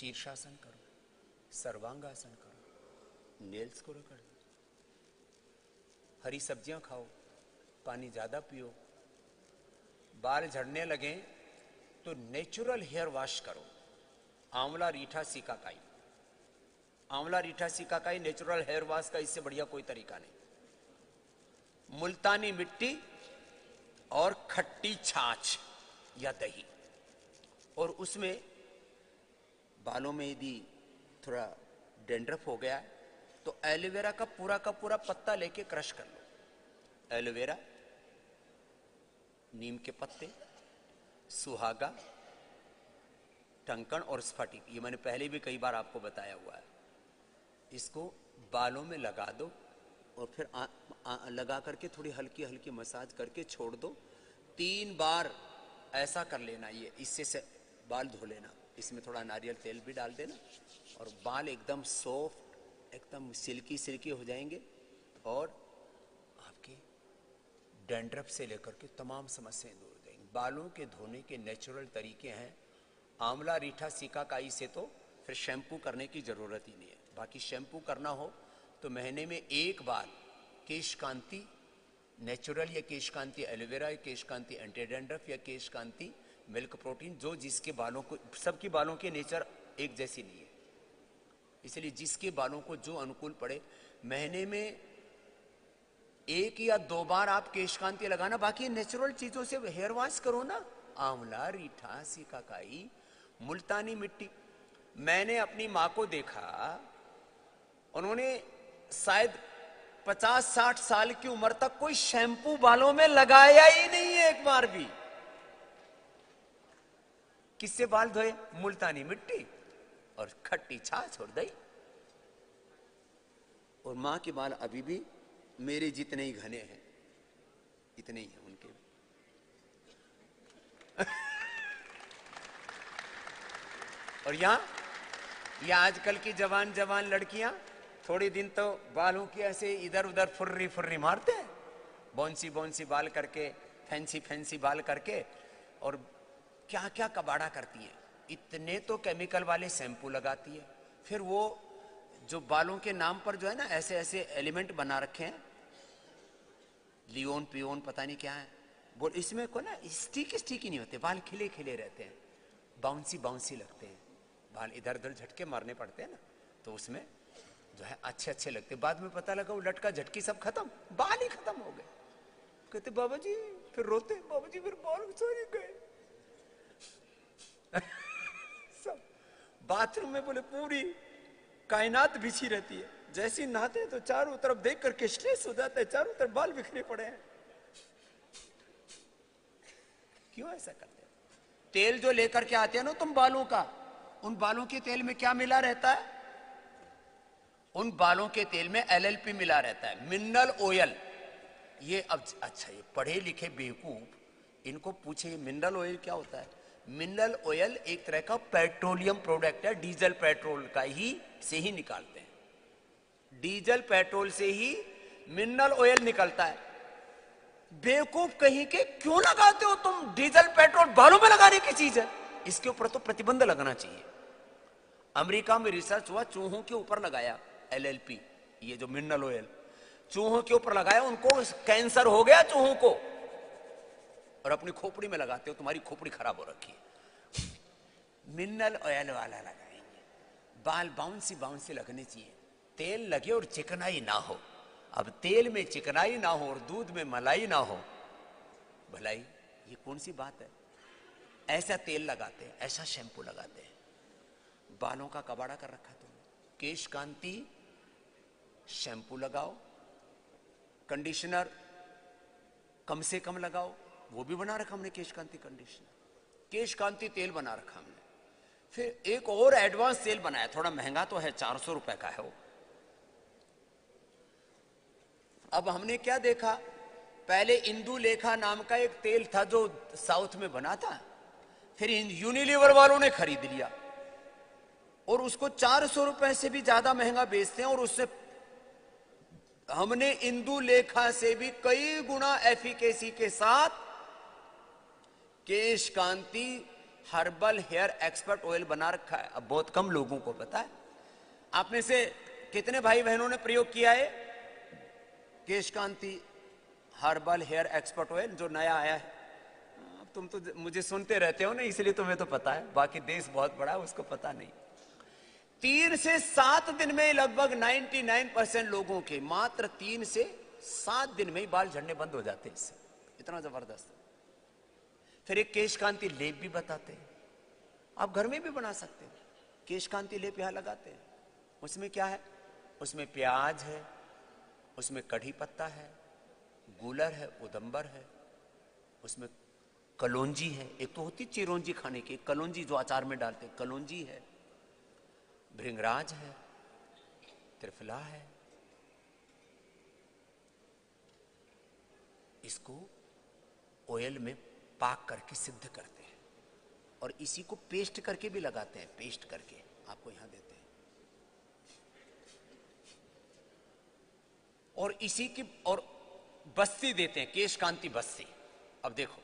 शीर्षासन करो, सर्वांगासन करो, नेल्स को रगड़ दो, हरी सब्जियां खाओ, पानी ज्यादा पियो, बाल झड़ने लगे तो नेचुरल हेयर वॉश करो। आंवला रीठा सिकाकाई, आंवला रीठा सिकाकाई नेचुरल हेयर वॉश का इससे बढ़िया कोई तरीका नहीं। मुल्तानी मिट्टी और खट्टी छाछ या दही, और उसमें बालों में यदि थोड़ा डेंड्रफ हो गया तो एलोवेरा का पूरा पत्ता लेके क्रश कर लो। एलोवेरा, नीम के पत्ते, सुहागा, टंकण और स्फटिक, ये मैंने पहले भी कई बार आपको बताया हुआ है। इसको बालों में लगा दो और फिर लगा करके थोड़ी हल्की हल्की मसाज करके छोड़ दो। 3 बार ऐसा कर लेना, ये इससे से बाल धो लेना, इसमें थोड़ा नारियल तेल भी डाल देना और बाल एकदम सॉफ्ट, एकदम सिल्की सिल्की हो जाएंगे और आपके डैंड्रफ से लेकर के तमाम समस्याएं दूर हो जाएंगी। बालों के धोने के नेचुरल तरीके हैं। आंवला रीठा सिकाकाई से तो फिर शैम्पू करने की जरूरत ही नहीं है। बाकी शैम्पू करना हो तो महीने में 1 बार केश कांति नेचुरल या केश कांति एलोवेरा या केश कांति एंटी डैंड्रफ या केश कांति मिल्क प्रोटीन, जो जिसके बालों को, सबकी बालों के नेचर एक जैसी नहीं है, इसलिए जिसके बालों को जो अनुकूल पड़े महीने में 1 या 2 बार आप केश कांति लगाना। बाकी नेचुरल चीजों से हेयर वॉश करो ना। आंवला रीठा सिकाकाई मुल्तानी मिट्टी। मैंने अपनी माँ को देखा, उन्होंने शायद 50-60 साल की उम्र तक कोई शैम्पू बालों में लगाया ही नहीं है एक बार भी। किससे बाल धोए? मुल्तानी मिट्टी और खट्टी छाछ और दही। और मां के बाल अभी भी मेरे जितने ही घने हैं, इतने ही हैं उनके भी। और यहां आजकल की जवान जवान लड़कियां थोड़ी दिन तो बालों की ऐसे इधर उधर फुर्री फुर्री मारते हैं, बॉन्सी बॉन्सी बाल करके, फैंसी फैंसी बाल करके, और क्या क्या कबाड़ा करती है। इतने तो केमिकल वाले शैम्पू लगाती है, फिर वो जो बालों के नाम पर जो है ना ऐसे ऐसे एलिमेंट बना रखे हैं, लियोन पियोन पता नहीं क्या है, बोल इसमें को ना स्टिक स्टिकी नहीं होते, बाल खिले खिले रहते हैं, बाउंसी बाउंसी लगते हैं, बाल इधर उधर झटके मारने पड़ते हैं ना, तो उसमें जो है अच्छे अच्छे लगते। बाद में पता लगा वो लटका झटकी सब खत्म, बाल ही खत्म हो गए। कहते बाबा जी, फिर रोते, बाबा जी फिर बाल सारे गए। सब बाथरूम में बोले पूरी कायनात बिछी रहती है, जैसे नहाते हैं तो चारों तरफ देख करके स्ट्रेस हो जाता है, चारों तरफ बाल बिखरे पड़े हैं। क्यों ऐसा करते हैं? तेल जो लेकर के आते हैं ना तुम बालों का, उन बालों के तेल में क्या मिला रहता है? उन बालों के तेल में LLP मिला रहता है, मिनरल ऑयल। ये अब अच्छा, ये पढ़े लिखे बेवकूफ इनको पूछे मिनरल ऑयल क्या होता है। मिनरल ऑयल एक तरह का पेट्रोलियम प्रोडक्ट है, डीजल पेट्रोल का ही से ही निकालते हैं, डीजल पेट्रोल से ही मिनरल ऑयल निकलता है। बेवकूफ कहीं के, क्यों लगाते हो तुम डीजल पेट्रोल? बालों में लगाने की चीज है, इसके ऊपर तो प्रतिबंध लगना चाहिए। अमेरिका में रिसर्च हुआ, चूहों के ऊपर लगाया LLP, ये जो मिनरल ऑयल चूहों के ऊपर लगाया, उनको कैंसर हो गया चूहों को, और अपनी खोपड़ी में लगाते हो, तुम्हारी खोपड़ी खराब हो रखी है। मिनरल ऑयल वाला लगाएंगे, बाल बाउंसी बाउंसी लगने चाहिए, तेल लगे और चिकनाई ना हो। अब तेल में चिकनाई ना हो और दूध में मलाई ना हो, भलाई ये कौन सी बात है? ऐसा तेल लगाते हैं, ऐसा शैम्पू लगाते हैं, बालों का कबाड़ा कर रखा तुमने। केश कांति शैम्पू लगाओ, कंडीशनर कम से कम लगाओ, वो भी बना रखा हमने केश कांति कंडीशनर, केश कांति तेल बना रखा हमने। फिर एक और एडवांस तेल बनाया, थोड़ा महंगा तो है, 400 रुपए का है वो। अब हमने क्या देखा, पहले इंदुलेखा नाम का एक तेल था जो साउथ में बना था, फिर यूनिलीवर वालों ने खरीद लिया और उसको 400 रुपए से भी ज्यादा महंगा बेचते हैं, और उससे हमने इंदुलेखा से भी कई गुना एफिकेसी के साथ केश कांति हर्बल हेयर एक्सपर्ट ऑयल बना रखा है। अब बहुत कम लोगों को पता है। आप में से कितने भाई बहनों ने प्रयोग किया है केश कांति हर्बल हेयर एक्सपर्ट ऑयल जो नया आया है? तुम तो मुझे सुनते रहते हो ना, इसलिए तुम्हें तो पता है, बाकी देश बहुत बड़ा है, उसको पता नहीं। 3 से 7 दिन में लगभग 99% लोगों के मात्र 3 से 7 दिन में ही बाल झड़ने बंद हो जाते हैं इससे। इतना जबरदस्त। फिर एक केश कांति लेप भी बताते हैं, आप घर में भी बना सकते हैं। केश कांति लेप यहां लगाते हैं। उसमें क्या है? उसमें प्याज है, उसमें कढ़ी पत्ता है, गूलर है, उदंबर है, उसमें कलौंजी है। एक तो होती चिरौंजी खाने की, कलौंजी जो अचार में डालते हैं, कलौंजी है, भृंगराज है, त्रिफला है। इसको ऑयल में पाक करके सिद्ध करते हैं और इसी को पेस्ट करके भी लगाते हैं। पेस्ट करके आपको यहां देते हैं और इसी की और बस्ती देते हैं, केश कांति बस्ती। अब देखो,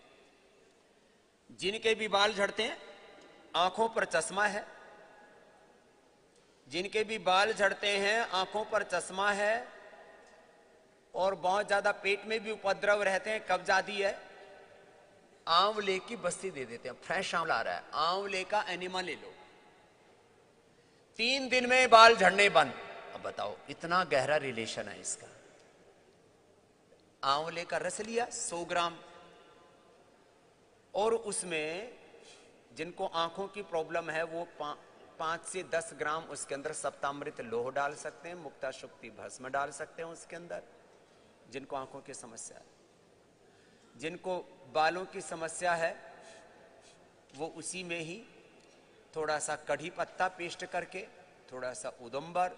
जिनके भी बाल झड़ते हैं, आंखों पर चश्मा है, जिनके भी बाल झड़ते हैं आंखों पर चश्मा है और बहुत ज्यादा पेट में भी उपद्रव रहते हैं, कब्ज आदि है, आंवले की बस्ती दे देते हैं। फ्रेश आंवला आ रहा है, आंवले का एनिमा ले लो, 3 दिन में बाल झड़ने बंद। अब बताओ, इतना गहरा रिलेशन है इसका। आंवले का रस लिया 100 ग्राम और उसमें जिनको आंखों की प्रॉब्लम है वो 5 से 10 ग्राम उसके अंदर सप्तामृत लोह डाल सकते हैं, मुक्ता शुक्ति भस्म डाल सकते हैं उसके अंदर, जिनको आंखों की समस्या है। जिनको बालों की समस्या है वो उसी में ही थोड़ा सा कढ़ी पत्ता पेस्ट करके, थोड़ा सा उदंबर,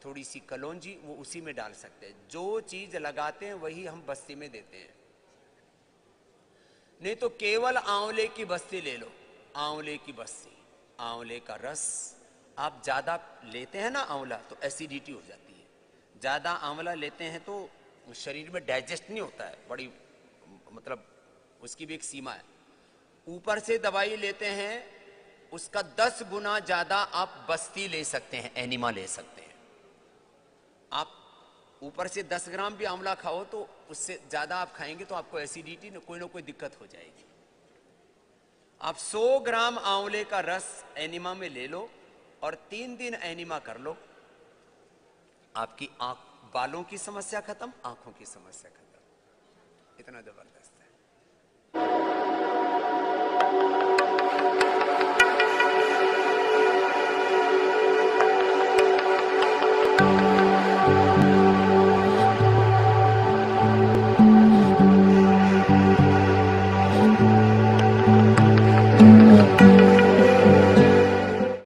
थोड़ी सी कलौंजी, वो उसी में डाल सकते हैं। जो चीज लगाते हैं वही हम बस्ती में देते हैं। नहीं तो केवल आंवले की बस्ती ले लो, आंवले की बस्ती, आंवले का रस। आप ज्यादा लेते हैं ना आंवला तो एसिडिटी हो जाती है। ज्यादा आंवला लेते हैं तो शरीर में डाइजेस्ट नहीं होता है, बड़ी मतलब उसकी भी एक सीमा है। ऊपर से दवाई लेते हैं उसका 10 गुना ज्यादा आप बस्ती ले सकते हैं, एनिमा ले सकते हैं। आप ऊपर से 10 ग्राम भी आंवला खाओ तो उससे ज्यादा आप खाएंगे तो आपको एसिडिटी कोई ना कोई दिक्कत हो जाएगी। आप 100 ग्राम आंवले का रस एनिमा में ले लो और 3 दिन एनिमा कर लो, आपकी बालों की समस्या खत्म, आंखों की समस्या खत्म। इतना जबरदस्त है।